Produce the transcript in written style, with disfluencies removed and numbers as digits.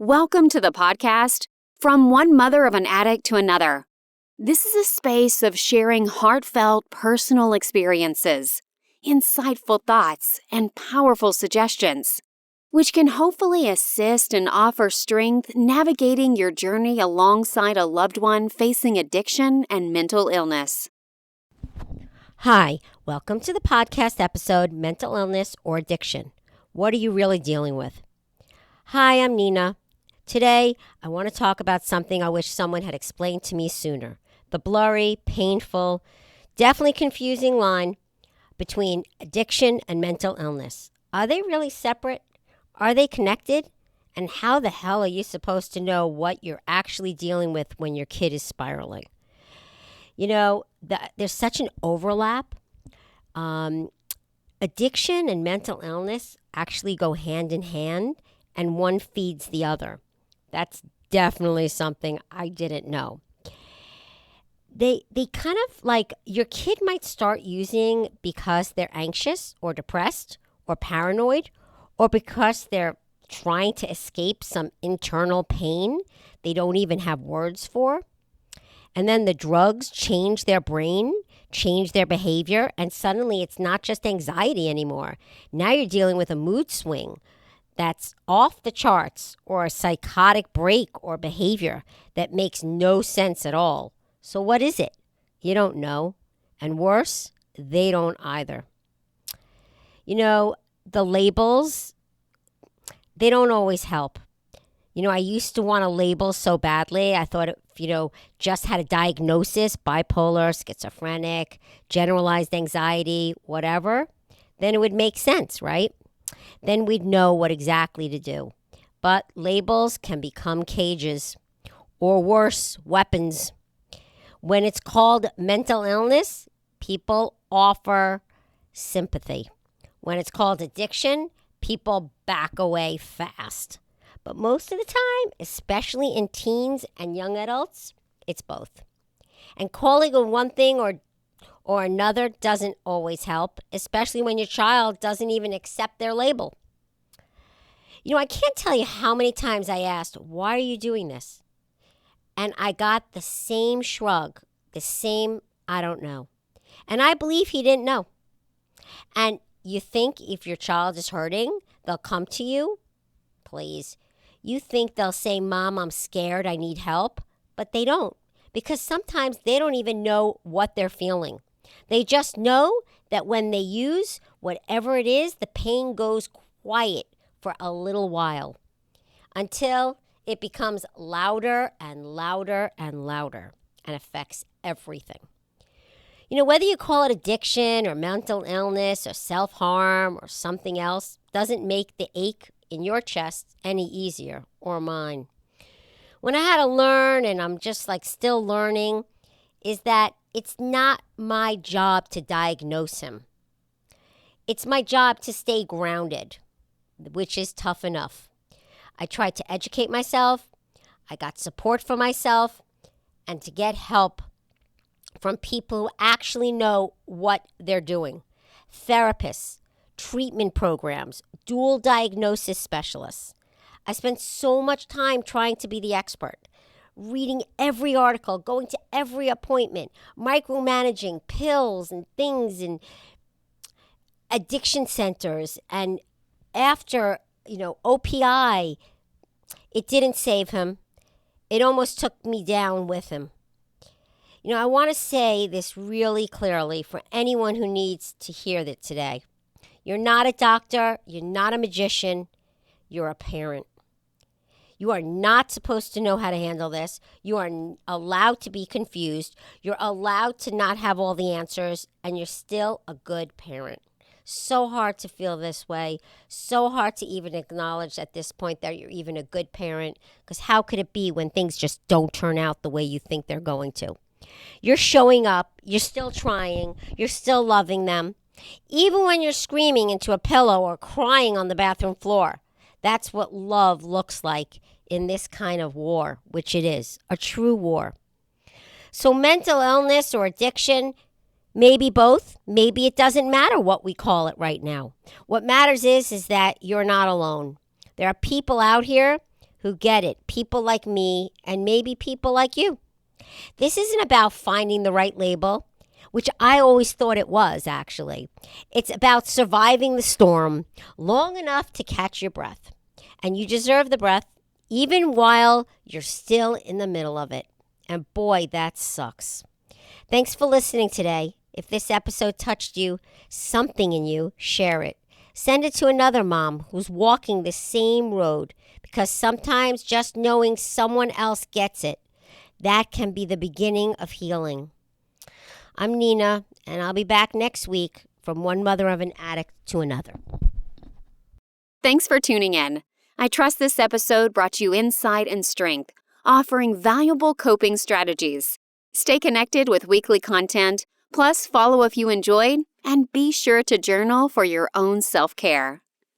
Welcome to the podcast, From One Mother of an Addict to Another. This is a space of sharing heartfelt personal experiences, insightful thoughts, and powerful suggestions, which can hopefully assist and offer strength navigating your journey alongside a loved one facing addiction and mental illness. Hi, welcome to the podcast episode, Mental Illness or Addiction. What are you really dealing with? Hi, I'm Nina. Today, I want to talk about something I wish someone had explained to me sooner. The blurry, painful, definitely confusing line between addiction and mental illness. Are they really separate? Are they connected? And how the hell are you supposed to know what you're actually dealing with when your kid is spiraling? You know, there's such an overlap. Addiction and mental illness actually go hand in hand, and one feeds the other. That's definitely something I didn't know. They kind of like your kid might start using because they're anxious or depressed or paranoid or because they're trying to escape some internal pain they don't even have words for. And then the drugs change their brain, change their behavior, and suddenly it's not just anxiety anymore. Now you're dealing with a mood swing that's off the charts or a psychotic break or behavior that makes no sense at all. So what is it? You don't know. And worse, they don't either. You know, the labels, they don't always help. You know, I used to want a label so badly. I thought, just had a diagnosis, bipolar, schizophrenic, generalized anxiety, whatever, then it would make sense, right? Then we'd know what exactly to do. But labels can become cages, or worse, weapons. When it's called mental illness, people offer sympathy. When it's called addiction, people back away fast. But most of the time, especially in teens and young adults, it's both. And calling it one thing or another doesn't always help, especially when your child doesn't even accept their label. You know, I can't tell you how many times I asked, why are you doing this? And I got the same shrug, the same, I don't know. And I believe he didn't know. And you think if your child is hurting, they'll come to you? Please. You think they'll say, Mom, I'm scared, I need help? But they don't, because sometimes they don't even know what they're feeling. They just know that when they use whatever it is, the pain goes quiet for a little while until it becomes louder and louder and louder and affects everything. You know, whether you call it addiction or mental illness or self-harm or something else doesn't make the ache in your chest any easier, or mine. When I had to learn, and I'm just still learning, is that it's not my job to diagnose him. It's my job to stay grounded, which is tough enough. I tried to educate myself, I got support for myself, and to get help from people who actually know what they're doing. Therapists, treatment programs, dual diagnosis specialists. I spent so much time trying to be the expert, reading every article, going to every appointment, micromanaging pills and things and addiction centers. And after, OPI, it didn't save him. It almost took me down with him. I want to say this really clearly for anyone who needs to hear that today. You're not a doctor. You're not a magician. You're a parent. You are not supposed to know how to handle this. You are allowed to be confused. You're allowed to not have all the answers, and you're still a good parent. So hard to feel this way. So hard to even acknowledge at this point that you're even a good parent, because how could it be when things just don't turn out the way you think they're going to? You're showing up. You're still trying. You're still loving them. Even when you're screaming into a pillow or crying on the bathroom floor. That's what love looks like in this kind of war, which it is, a true war. So mental illness or addiction, maybe both, maybe it doesn't matter what we call it right now. What matters is that you're not alone. There are people out here who get it, people like me and maybe people like you. This isn't about finding the right label, which I always thought it was, actually. It's about surviving the storm long enough to catch your breath. And you deserve the breath, even while you're still in the middle of it. And boy, that sucks. Thanks for listening today. If this episode touched you, something in you, share it. Send it to another mom who's walking the same road, because sometimes just knowing someone else gets it, that can be the beginning of healing. I'm Nina, and I'll be back next week from one mother of an addict to another. Thanks for tuning in. I trust this episode brought you insight and strength, offering valuable coping strategies. Stay connected with weekly content, plus follow if you enjoyed, and be sure to journal for your own self-care.